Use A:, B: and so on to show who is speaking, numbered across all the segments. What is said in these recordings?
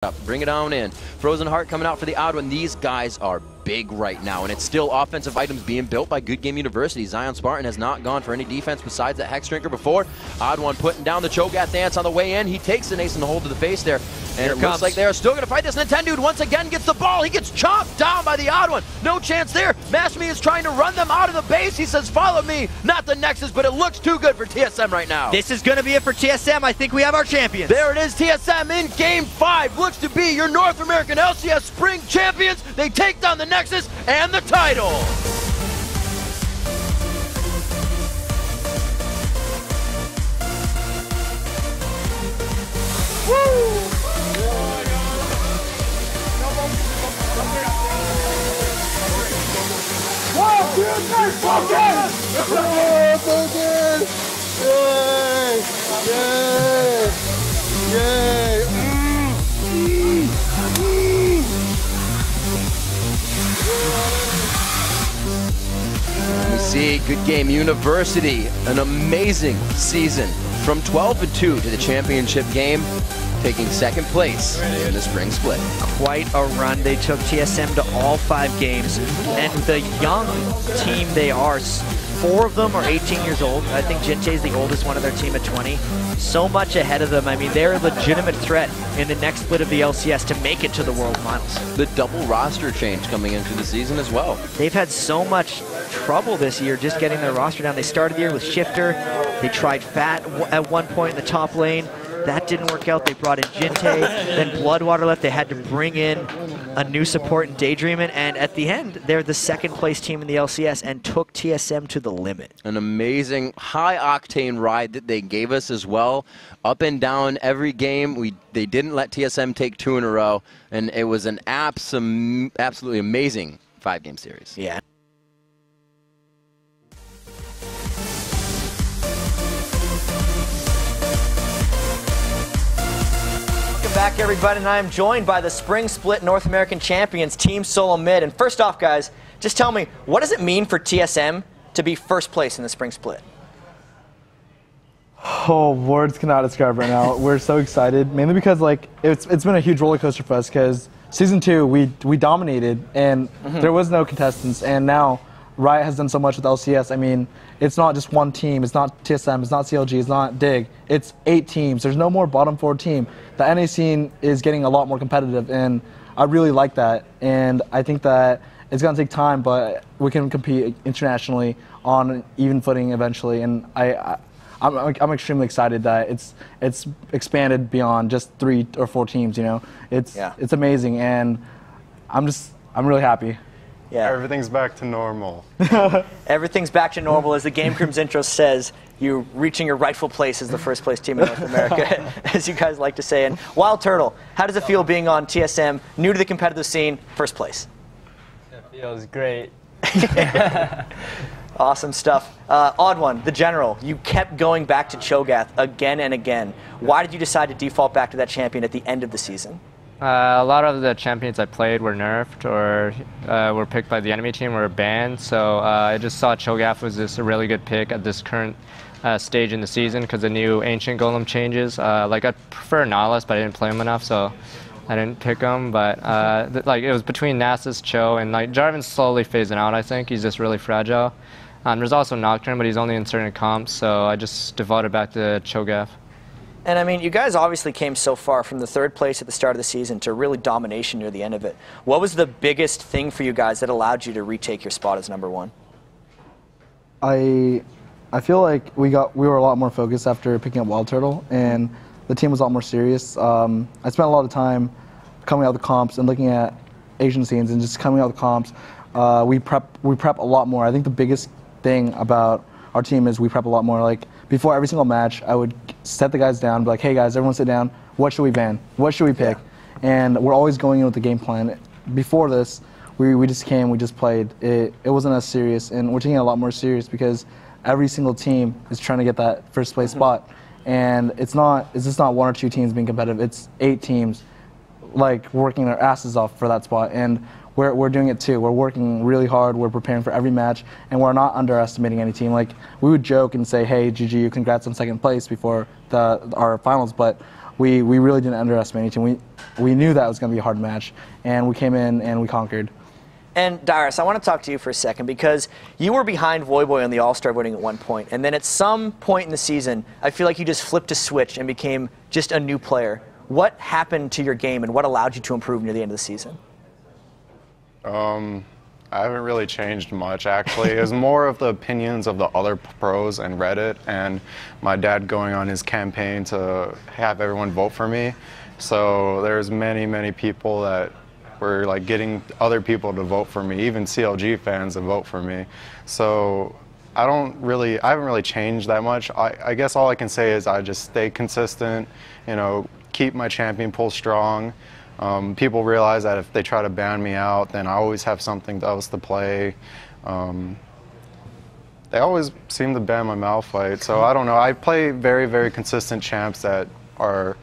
A: up. Bring it on in. Frozen Heart coming out for the odd one. These guys are big right now, and it's still offensive items being built by Good Game University. Zion Spartan has not gone for any defense besides that Hex Drinker before. Odd one putting down the Cho'Gath dance on the way in. He takes the Nason hold to the face there, and it looks like they're still going to fight this. Nintendude once again gets the ball. He gets chopped down by the odd one. No chance there. Mashme is trying to run them out of the base. He says, follow me, not the Nexus, but it looks too good for TSM right now.
B: This is going to be it for TSM. I think we have our champions.
A: There it is, TSM in Game 5. Looks to be your North American LCS Spring champions. They take down the Nexus and the title. Woo! One, two, three, focus! Yay! Yay! Yay! We see Good Game University, an amazing season from 12-2 to the championship game, taking second place in the spring split.
B: Quite a run. They took TSM to all 5 games, and the young team they are, 4 of them are 18 years old. I think Jinte is the oldest one of their team at 20. So much ahead of them. I mean, they're a legitimate threat in the next split of the LCS to make it to the World Finals.
A: The double roster change coming into the season as well.
B: They've had so much trouble this year just getting their roster down. They started the year with Shifter. They tried Fat at one point in the top lane. That didn't work out. They brought in Jinte. Then Bloodwater left. They had to bring in a new support in Daydreamin'. And at the end, they're the second place team in the LCS and took TSM to the limit.
A: An amazing high-octane ride that they gave us as well. Up and down every game. They didn't let TSM take 2 in a row. And it was an absolutely amazing 5-game series.
B: Yeah. Back, everybody, and I am joined by the Spring Split North American champions, Team Solomid. And first off, guys, just tell me, what does it mean for TSM to be first place in the Spring Split?
C: Oh, words cannot describe right now. We're so excited, mainly because like it's been a huge roller coaster for us. Because season 2 we dominated, and there was no contestants, and now RIOT has done so much with LCS. I mean, it's not just one team. It's not TSM. It's not CLG. It's not DIG. It's 8 teams. There's no more bottom 4 team. The NA scene is getting a lot more competitive, and I really like that. And I think that it's going to take time, but we can compete internationally on an even footing eventually. And I'm extremely excited that it's expanded beyond just 3 or 4 teams. You know, it's amazing, and I'm really happy.
D: Yeah. Everything's back to normal.
B: Everything's back to normal. As the Game Crim's intro says, you're reaching your rightful place as the first place team in North America, as you guys like to say. And Wild Turtle, how does it feel being on TSM, new to the competitive scene, first place?
E: It feels great.
B: Awesome stuff. Odd one, the General. You kept going back to Cho'Gath again and again. Why did you decide to default back to that champion at the end of the season?
E: A lot of the champions I played were nerfed or were picked by the enemy team or banned, so I just saw Cho'Gath was just a really good pick at this current stage in the season because the new Ancient Golem changes. Like I prefer Nautilus, but I didn't play him enough, so I didn't pick him. But like it was between Nasus, Cho, and like Jarvan's slowly phasing out. I think he's just really fragile. There's also Nocturne, but he's only in certain comps, so I just devoted back to Cho'Gath.
B: And I mean, you guys obviously came so far from the 3rd place at the start of the season to really domination near the end of it. What was the biggest thing for you guys that allowed you to retake your spot as #1?
C: I feel like we were a lot more focused after picking up Wild Turtle, and the team was a lot more serious. I spent a lot of time coming out of the comps and looking at Asian scenes and just coming out of the comps. We prep a lot more. I think the biggest thing about our team is we prep a lot more. Like before every single match, I would set the guys down, be like, hey guys, everyone sit down. What should we ban? What should we pick? Yeah. And we're always going in with the game plan. Before this, we just came, we just played. It wasn't as serious, and we're taking it a lot more serious because every single team is trying to get that first place spot. And it's just not 1 or 2 teams being competitive. It's 8 teams like working their asses off for that spot. And we're doing it too. We're working really hard. We're preparing for every match, and we're not underestimating any team. Like, we would joke and say, hey, GG, congrats on second place before our finals, but we really didn't underestimate any team. We knew that was going to be a hard match, and we came in and we conquered.
B: And Dyrus, I want to talk to you for a second because you were behind Voyboy on the All-Star voting at one point, and then at some point in the season, I feel like you just flipped a switch and became just a new player. What happened to your game, and what allowed you to improve near the end of the season?
D: I haven't really changed much, actually. It was more of the opinions of the other pros and Reddit, and my dad going on his campaign to have everyone vote for me. So there's many people that were like getting other people to vote for me, even CLG fans to vote for me. So I haven't really changed that much. I guess all I can say is I just stay consistent, you know, keep my champion pool strong. People realize that if they try to ban me out, then I always have something else to play. They always seem to ban my Malphite, so I don't know. I play very consistent champs that are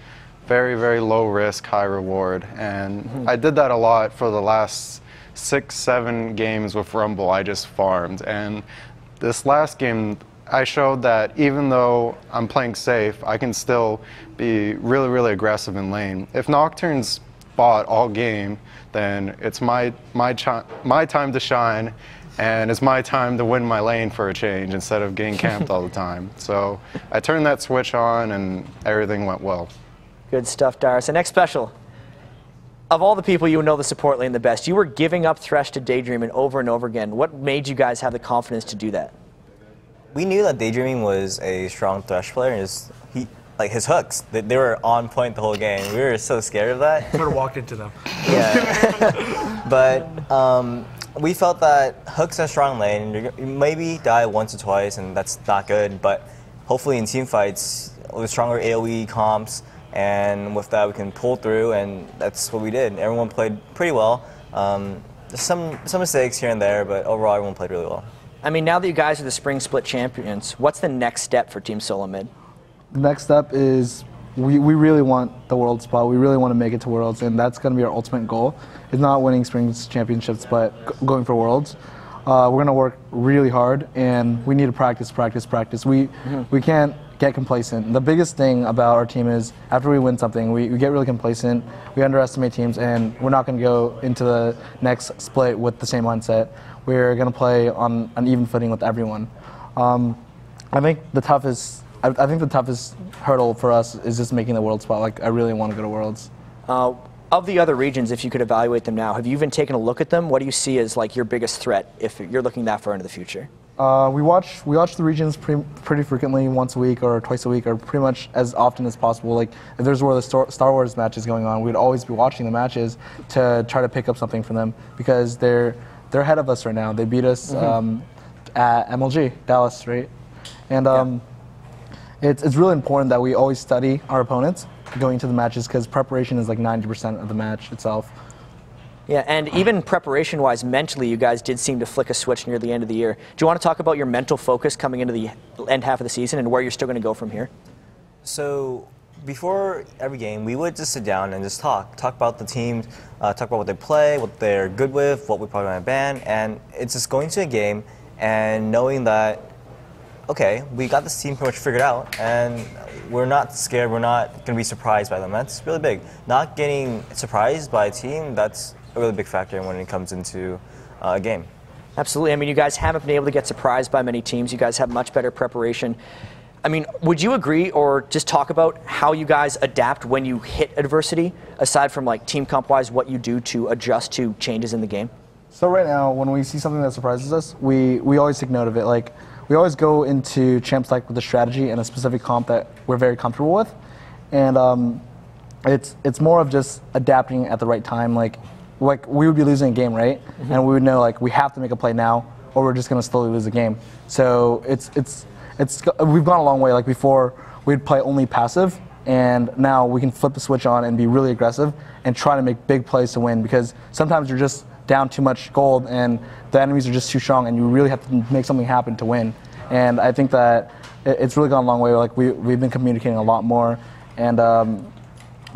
D: very low risk, high reward, and I did that a lot for the last 6-7 games with Rumble. I just farmed, and this last game I showed that even though I'm playing safe, I can still be really aggressive in lane. If Nocturne's bot all game, then it's my time to shine, and it's my time to win my lane for a change instead of getting camped all the time. So I turned that switch on, and everything went well.
B: Good stuff, Dyrus. And next special. Of all the people you know the support lane the best, you were giving up Thresh to Daydreaming over and over again. What made you guys have the confidence to do that?
F: We knew that Daydreaming was a strong Thresh player, and like his hooks, they were on point the whole game. We were so scared of that.
G: Sort of walked into them.
F: Yeah. But we felt that hooks are strong lane. You maybe die once or twice, and that's not good. But hopefully in team fights, with stronger AoE comps, and with that we can pull through, and that's what we did. Everyone played pretty well. Some mistakes here and there, but overall everyone played really well.
B: I mean, now that you guys are the Spring Split champions, what's the next step for Team Solomid?
C: The next step is we really want the world spot. We really want to make it to Worlds, and that's going to be our ultimate goal. It's not winning Spring's championships, but going for Worlds. We're going to work really hard, and we need to practice. We can't get complacent. The biggest thing about our team is after we win something, we get really complacent, we underestimate teams, and we're not going to go into the next split with the same mindset. We're going to play on an even footing with everyone. I think the toughest hurdle for us is just making the world spot. Like, I really want to go to Worlds.
B: Of the other regions, if you could evaluate them now, have you even taken a look at them? What do you see as like your biggest threat if you're looking that far into the future?
C: We watch the regions pretty frequently, once a week or twice a week, or pretty much as often as possible. Like, if there's where the Star Wars match is going on, we'd always be watching the matches to try to pick up something from them, because they're ahead of us right now. They beat us at MLG, Dallas, right? And it's really important that we always study our opponents going into the matches, because preparation is like 90% of the match itself.
B: Yeah, and even preparation-wise, mentally, you guys did seem to flick a switch near the end of the year. Do you want to talk about your mental focus coming into the end half of the season and where you're still going to go from here?
F: So before every game, we would just sit down and just talk about the team, talk about what they play, what they're good with, what we probably want to ban, and it's just going to a game and knowing that, okay, we got this team pretty much figured out, and we're not scared, we're not going to be surprised by them. That's really big. Not getting surprised by a team, that's a really big factor when it comes into a game.
B: Absolutely. I mean, you guys haven't been able to get surprised by many teams. You guys have much better preparation. I mean, would you agree, or just talk about how you guys adapt when you hit adversity, aside from like team comp-wise, what you do to adjust to changes in the game?
C: So right now, when we see something that surprises us, we always take note of it. Like, we always go into Champ Select with a strategy and a specific comp that we're very comfortable with, and it's more of just adapting at the right time. Like we would be losing a game, right? And we would know, like, we have to make a play now, or we're just going to slowly lose the game. So we've gone a long way. Like, before, we'd play only passive, and now we can flip the switch on and be really aggressive and try to make big plays to win, because sometimes you're just down too much gold and the enemies are just too strong, and you really have to make something happen to win. And I think that it's really gone a long way. Like, we've been communicating a lot more, and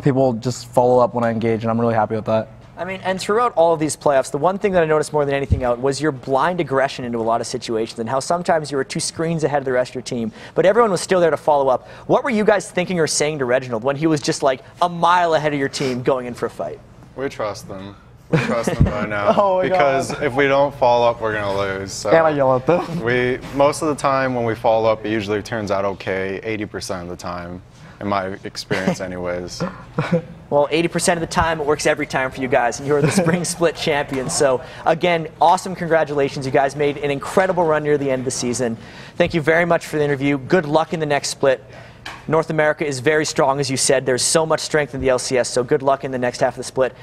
C: people just follow up when I engage, and I'm really happy with that.
B: I mean, and throughout all of these playoffs, the one thing that I noticed more than anything else was your blind aggression into a lot of situations and how sometimes you were 2 screens ahead of the rest of your team, but everyone was still there to follow up. What were you guys thinking or saying to Reginald when he was just like a mile ahead of your team going in for a fight?
D: We trust them. We trust them by now. Because if we don't follow up, we're going to lose. So
C: And I yell at them.
D: most of the time when we follow up, it usually turns out okay, 80% of the time, in my experience anyways.
B: Well, 80% of the time, it works every time for you guys, and you're the Spring Split champions. So, again, awesome congratulations. You guys made an incredible run near the end of the season. Thank you very much for the interview. Good luck in the next split. North America is very strong, as you said. There's so much strength in the LCS, so good luck in the next half of the split.